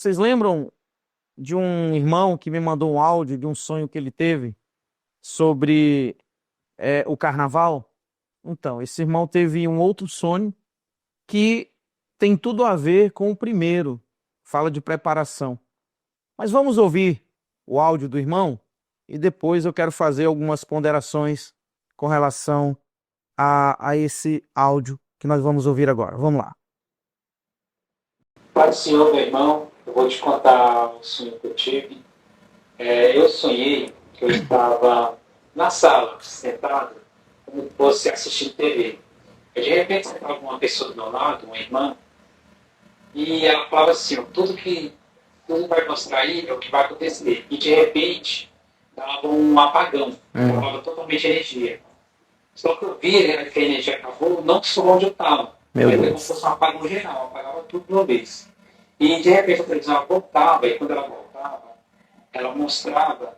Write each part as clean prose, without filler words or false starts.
Vocês lembram de um irmão que me mandou um áudio de um sonho que ele teve sobre o carnaval? Então, esse irmão teve um outro sonho que tem tudo a ver com o primeiro, fala de preparação. Mas vamos ouvir o áudio do irmão e depois eu quero fazer algumas ponderações com relação a esse áudio que nós vamos ouvir agora. Vamos lá. Pai do Senhor, meu irmão, eu vou te contar o sonho que eu tive. Eu sonhei que eu estava na sala, sentado, como se fosse assistindo TV. E de repente sentava uma pessoa do meu lado, uma irmã, e ela falava assim, ó, tudo vai mostrar aí é o que vai acontecer. E de repente dava um apagão, acabava totalmente a energia. Só que eu vi né, que a energia acabou, não só onde eu estava. Meu Mas como Deus. se fosse um apagão geral, apagava tudo de uma vez. E de repente a televisão voltava, e quando ela voltava, ela mostrava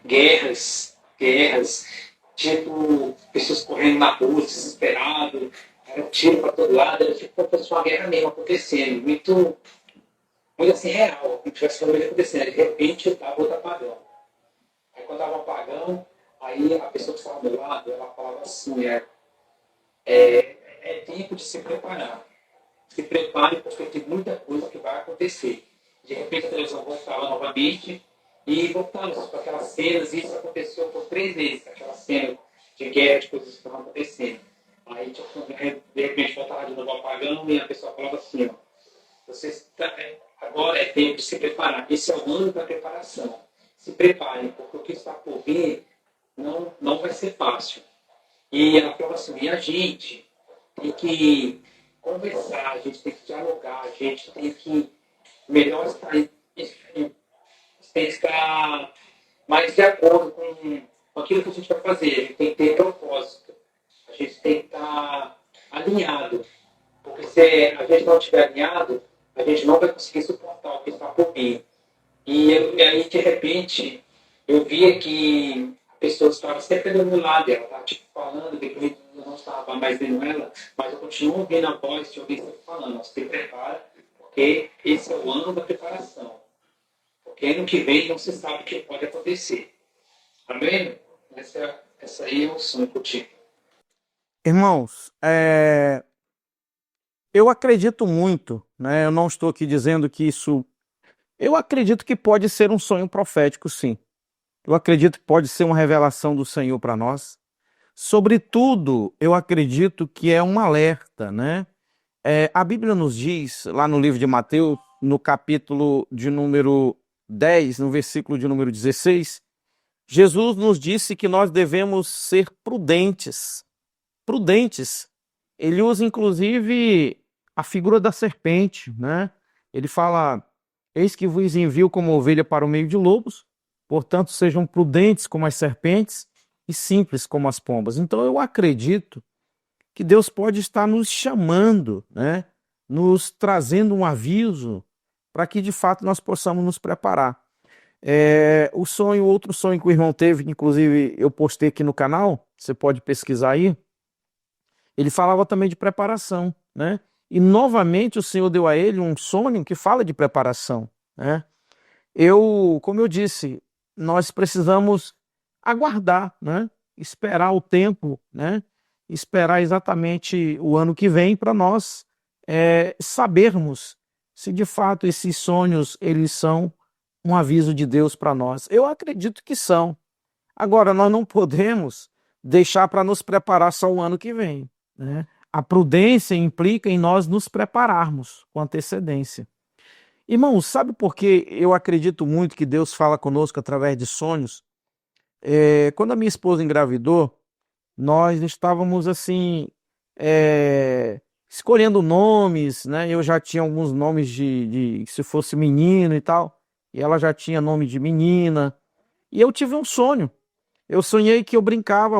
guerras, tipo, pessoas correndo na rua, desesperado, era tiro para todo lado, era tipo como se fosse uma guerra mesmo acontecendo, muito, muito assim real, como se tivesse realmente acontecendo. De repente estava outro apagão. Aí quando estava um apagão, aí a pessoa que estava do meu lado, ela falava assim, é tempo de se preparar. Se prepare porque tem muita coisa que vai acontecer. De repente a televisão voltava novamente e voltamos com aquelas cenas, e isso aconteceu por 3 vezes, aquela cena de guerra, de coisas que estavam acontecendo. Aí tipo, de repente voltava de novo apagando e a pessoa falava assim, ó, agora é tempo de se preparar. Esse é o ano da preparação. Se preparem, porque o que está por vir não vai ser fácil. E ela falava assim, e a gente tem que conversar, a gente tem que dialogar, a gente tem que melhor estar, tem que estar mais de acordo com aquilo que a gente vai fazer, a gente tem que ter propósito, a gente tem que estar alinhado, porque se a gente não estiver alinhado, a gente não vai conseguir suportar o que está por vir. E aí, de repente, eu via que a pessoa estava sempre do meu lado, ela estava tipo, falando, depois eu não estava mais vendo ela, mas eu continuo ouvindo a voz de alguém sempre falando, se prepara, porque esse é o ano da preparação. Porque ano que vem não se sabe o que pode acontecer. Amém? Essa aí é o sonho que eu tive. Irmãos, eu acredito muito, né? Eu não estou aqui dizendo que isso. Eu acredito que pode ser um sonho profético, sim. Eu acredito que pode ser uma revelação do Senhor para nós. Sobretudo, eu acredito que é um alerta, né? A Bíblia nos diz, lá no livro de Mateus, no capítulo de número 10, no versículo de número 16, Jesus nos disse que nós devemos ser prudentes. Prudentes. Ele usa, inclusive, a figura da serpente, né? Ele fala, eis que vos envio como ovelha para o meio de lobos, portanto sejam prudentes como as serpentes e simples como as pombas. Então eu acredito que Deus pode estar nos chamando, né? Nos trazendo um aviso para que de fato nós possamos nos preparar. Outro sonho que o irmão teve, que inclusive eu postei aqui no canal, você pode pesquisar aí, ele falava também de preparação, né? E novamente o Senhor deu a ele um sonho que fala de preparação, né? Como eu disse, nós precisamos aguardar, né? Esperar o tempo, né? Esperar exatamente o ano que vem para nós sabermos se de fato esses sonhos eles são um aviso de Deus para nós. Eu acredito que são. Agora, nós não podemos deixar para nos preparar só o ano que vem, né? A prudência implica em nós nos prepararmos com antecedência. Irmãos, sabe por que eu acredito muito que Deus fala conosco através de sonhos? Quando a minha esposa engravidou, nós estávamos assim, escolhendo nomes, né? Eu já tinha alguns nomes de se fosse menino e tal, e ela já tinha nome de menina. E eu tive um sonho. Eu sonhei que eu brincava,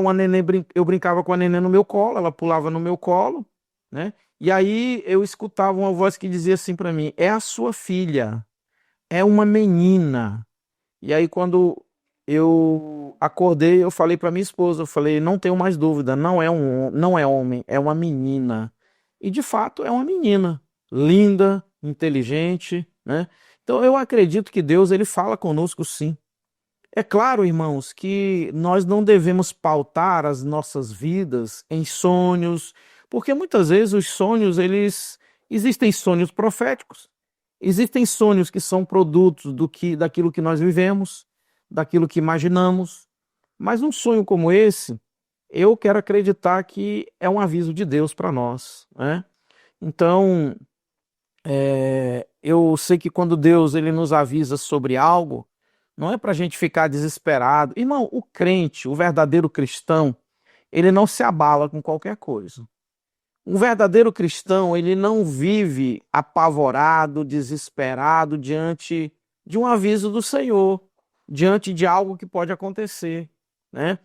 eu brincava com a neném no meu colo, ela pulava no meu colo, né? E aí eu escutava uma voz que dizia assim para mim: é a sua filha, é uma menina. E aí quando eu acordei, eu falei para minha esposa, eu falei: não tenho mais dúvida, não é homem, é uma menina. E de fato é uma menina, linda, inteligente, né? Então eu acredito que Deus ele fala conosco sim. É claro, irmãos, que nós não devemos pautar as nossas vidas em sonhos, porque muitas vezes os sonhos, eles existem sonhos proféticos, existem sonhos que são produtos daquilo que nós vivemos, daquilo que imaginamos, mas um sonho como esse, eu quero acreditar que é um aviso de Deus para nós, né? Então, eu sei que quando Deus ele nos avisa sobre algo, não é para a gente ficar desesperado. Irmão, o crente, o verdadeiro cristão, ele não se abala com qualquer coisa. Um verdadeiro cristão, ele não vive apavorado, desesperado diante de um aviso do Senhor, diante de algo que pode acontecer, né?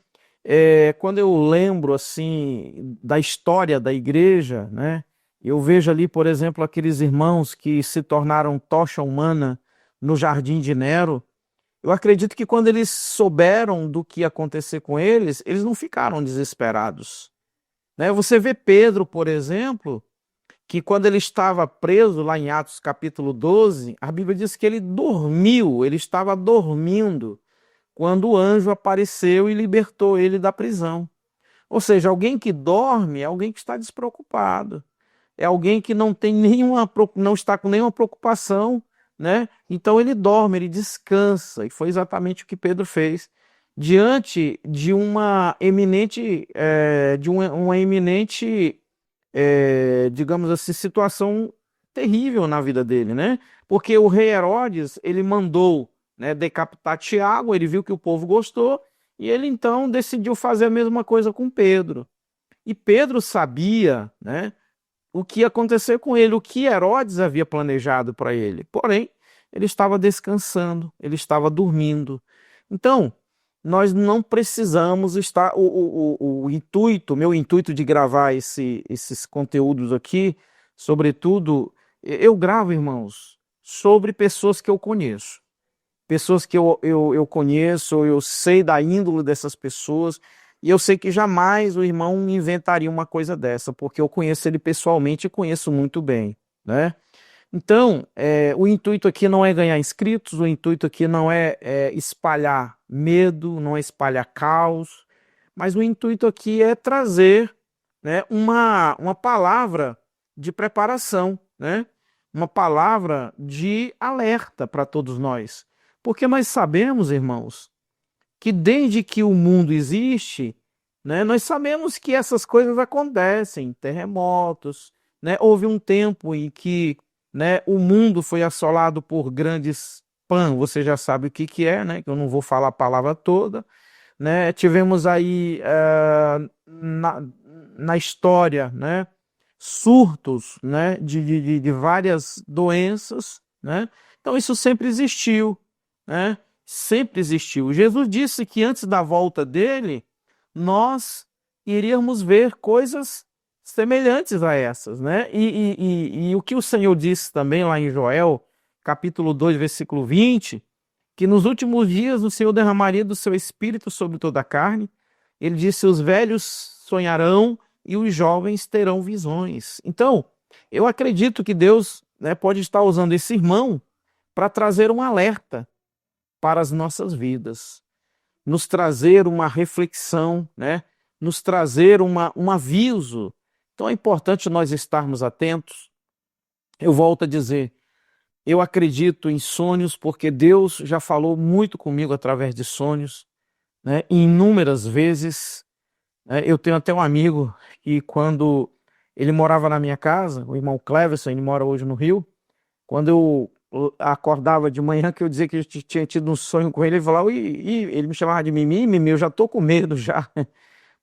Quando eu lembro assim da história da igreja, né? Eu vejo ali, por exemplo, aqueles irmãos que se tornaram tocha humana no Jardim de Nero. Eu acredito que quando eles souberam do que ia acontecer com eles, eles não ficaram desesperados, né? Você vê Pedro, por exemplo, que quando ele estava preso lá em Atos capítulo 12, a Bíblia diz que ele dormiu, ele estava dormindo quando o anjo apareceu e libertou ele da prisão. Ou seja, alguém que dorme é alguém que está despreocupado, é alguém que não tem não está com nenhuma preocupação, né? Então ele dorme, ele descansa, e foi exatamente o que Pedro fez diante de uma eminente, digamos assim, situação terrível na vida dele, né? Porque o rei Herodes, ele mandou, né, decapitar Tiago, ele viu que o povo gostou, e ele então decidiu fazer a mesma coisa com Pedro. E Pedro sabia, né, o que ia acontecer com ele, o que Herodes havia planejado para ele. Porém, ele estava descansando, ele estava dormindo. Então, nós não precisamos estar. Meu intuito de gravar esses conteúdos aqui, sobretudo, eu gravo, irmãos, sobre pessoas que eu conheço. Pessoas que eu conheço, eu sei da índole dessas pessoas, e eu sei que jamais o irmão inventaria uma coisa dessa, porque eu conheço ele pessoalmente e conheço muito bem, né? Então, o intuito aqui não é ganhar inscritos, o intuito aqui não é espalhar medo, não é espalhar caos, mas o intuito aqui é trazer, né, uma palavra de preparação, né? Uma palavra de alerta para todos nós. Porque nós sabemos, irmãos, que desde que o mundo existe, né, nós sabemos que essas coisas acontecem, terremotos, né? Houve um tempo em que, né, o mundo foi assolado por grandes pan, você já sabe o que que é, né? Que eu não vou falar a palavra toda, né? Tivemos aí na história, né, surtos, né, de várias doenças, né? Então isso sempre existiu, né? Sempre existiu. Jesus disse que antes da volta dele, nós iríamos ver coisas semelhantes a essas, né? E o que o Senhor disse também lá em Joel, capítulo 2, versículo 20, que nos últimos dias o Senhor derramaria do seu espírito sobre toda a carne. Ele disse: os velhos sonharão e os jovens terão visões. Então, eu acredito que Deus, né, pode estar usando esse irmão para trazer um alerta para as nossas vidas, nos trazer uma reflexão, né? Nos trazer um aviso. Então é importante nós estarmos atentos. Eu volto a dizer, eu acredito em sonhos porque Deus já falou muito comigo através de sonhos, né? Inúmeras vezes, né? Eu tenho até um amigo que quando ele morava na minha casa, o irmão Cleverson, ele mora hoje no Rio, quando eu acordava de manhã, que eu dizia que eu tinha tido um sonho com ele, ele falava, ele me chamava de Mimi, eu já tô com medo já.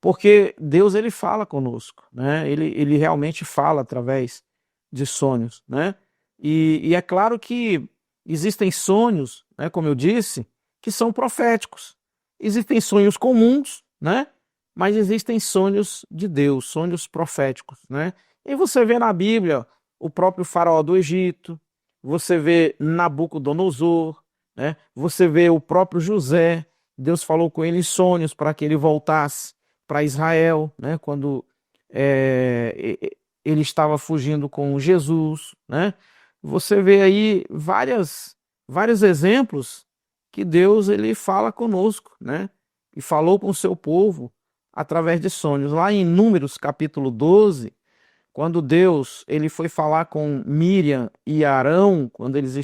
Porque Deus, ele fala conosco, né? Ele realmente fala através de sonhos, né? E é claro que existem sonhos, né, como eu disse, que são proféticos. Existem sonhos comuns, né? Mas existem sonhos de Deus, sonhos proféticos, né? E você vê na Bíblia o próprio faraó do Egito, você vê Nabucodonosor, né? Você vê o próprio José, Deus falou com ele em sonhos para que ele voltasse para Israel, né? Quando ele estava fugindo com Jesus, né? Você vê aí vários exemplos que Deus ele fala conosco, né? E falou com o seu povo através de sonhos. Lá em Números capítulo 12, quando Deus ele foi falar com Miriam e Arão, quando eles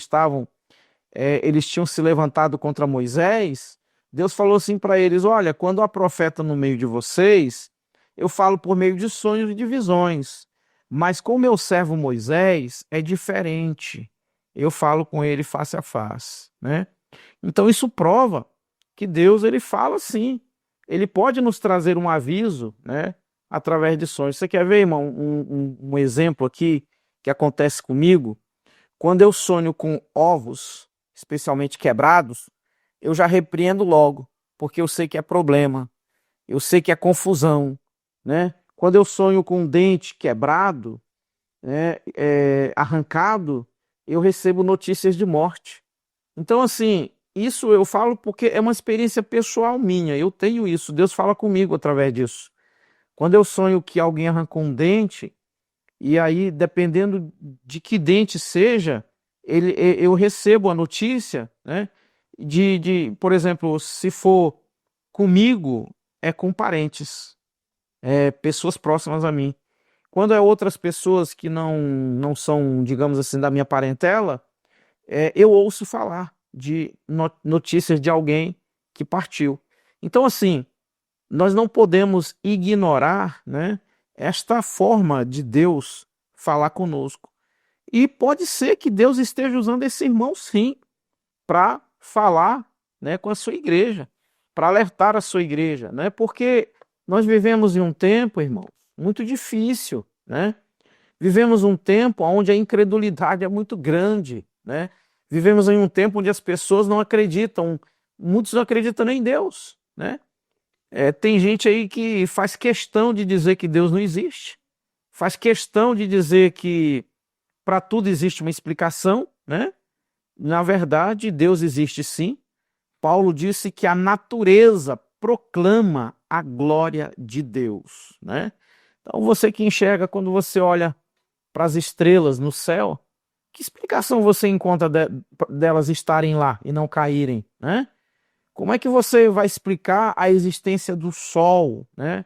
tinham se levantado contra Moisés, Deus falou assim para eles: olha, quando há profeta no meio de vocês, eu falo por meio de sonhos e de visões. Mas com o meu servo Moisés é diferente. Eu falo com ele face a face, né? Então isso prova que Deus ele fala sim. Ele pode nos trazer um aviso, né? Através de sonhos. Você quer ver, irmão, um exemplo aqui que acontece comigo? Quando eu sonho com ovos, especialmente quebrados, eu já repreendo logo, porque eu sei que é problema, eu sei que é confusão, né? Quando eu sonho com um dente quebrado, né, arrancado, eu recebo notícias de morte. Então, assim, isso eu falo porque é uma experiência pessoal minha, eu tenho isso, Deus fala comigo através disso. Quando eu sonho que alguém arrancou um dente, e aí, dependendo de que dente seja, eu recebo a notícia, né? Por exemplo, se for comigo, é com parentes, pessoas próximas a mim. Quando é outras pessoas que não são, digamos assim, da minha parentela, eu ouço falar de notícias de alguém que partiu. Então, assim, nós não podemos ignorar, né, esta forma de Deus falar conosco. E pode ser que Deus esteja usando esse irmão, sim, para falar, né, com a sua igreja, para alertar a sua igreja, né? Porque nós vivemos em um tempo, irmão, muito difícil, né? Vivemos um tempo onde a incredulidade é muito grande, né? Vivemos em um tempo onde as pessoas não acreditam, muitos não acreditam nem em Deus, né? Tem gente aí que faz questão de dizer que Deus não existe, faz questão de dizer que para tudo existe uma explicação, né? Na verdade, Deus existe sim. Paulo disse que a natureza proclama a glória de Deus, né? Então você que enxerga quando você olha para as estrelas no céu, que explicação você encontra delas estarem lá e não caírem, né? Como é que você vai explicar a existência do Sol, né?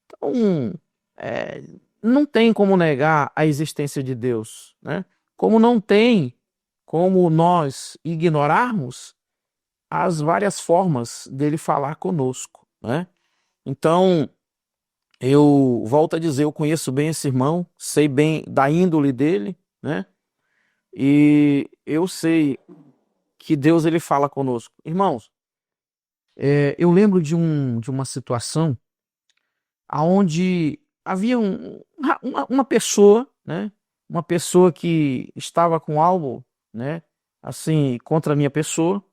Então, é, não tem como negar a existência de Deus, né? Como não tem como nós ignorarmos as várias formas dele falar conosco, né? Então, eu volto a dizer, eu conheço bem esse irmão, sei bem da índole dele, né? E eu sei que Deus ele fala conosco. Irmãos, eu lembro de uma situação aonde havia uma pessoa, né? Uma pessoa que estava com algo, né? Assim, contra a minha pessoa.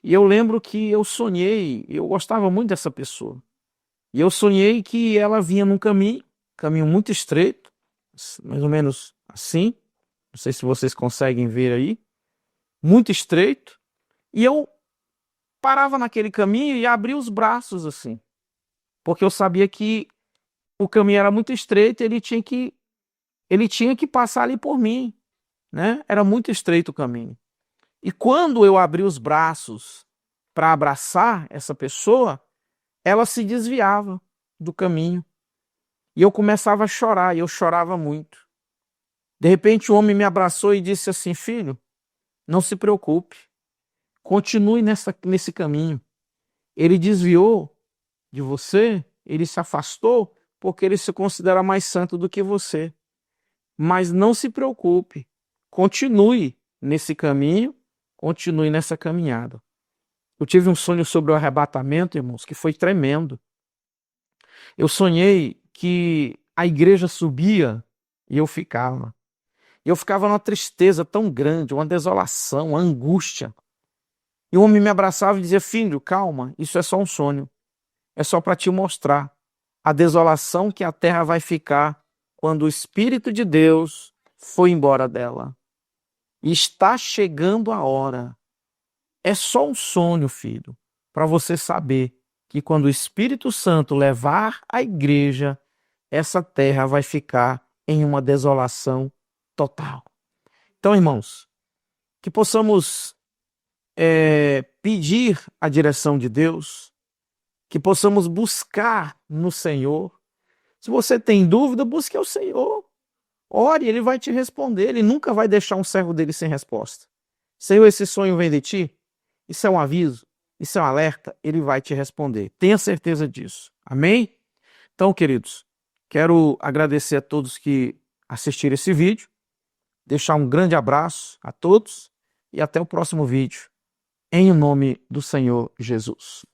E eu lembro que eu sonhei, eu gostava muito dessa pessoa. E eu sonhei que ela vinha num caminho muito estreito, mais ou menos assim. Não sei se vocês conseguem ver aí, muito estreito. E eu parava naquele caminho e abria os braços assim, porque eu sabia que o caminho era muito estreito, e ele tinha que passar ali por mim, né? Era muito estreito o caminho. E quando eu abri os braços para abraçar essa pessoa, ela se desviava do caminho. E eu começava a chorar, e eu chorava muito. De repente, o homem me abraçou e disse assim: filho, não se preocupe, continue nesse caminho. Ele desviou de você, ele se afastou, porque ele se considera mais santo do que você. Mas não se preocupe, continue nesse caminho, continue nessa caminhada. Eu tive um sonho sobre o arrebatamento, irmãos, que foi tremendo. Eu sonhei que a igreja subia e eu ficava. E eu ficava numa tristeza tão grande, uma desolação, uma angústia. E o homem me abraçava e dizia: filho, calma, isso é só um sonho. É só para te mostrar a desolação que a terra vai ficar quando o Espírito de Deus foi embora dela. E está chegando a hora. É só um sonho, filho, para você saber que quando o Espírito Santo levar a igreja, essa terra vai ficar em uma desolação total. Então, irmãos, que possamos pedir a direção de Deus, que possamos buscar no Senhor. Se você tem dúvida, busque ao Senhor. Ore, Ele vai te responder. Ele nunca vai deixar um servo dele sem resposta. Senhor, esse sonho vem de ti? Isso é um aviso, isso é um alerta. Ele vai te responder. Tenha certeza disso. Amém? Então, queridos, quero agradecer a todos que assistiram esse vídeo, deixar um grande abraço a todos e até o próximo vídeo. Em nome do Senhor Jesus.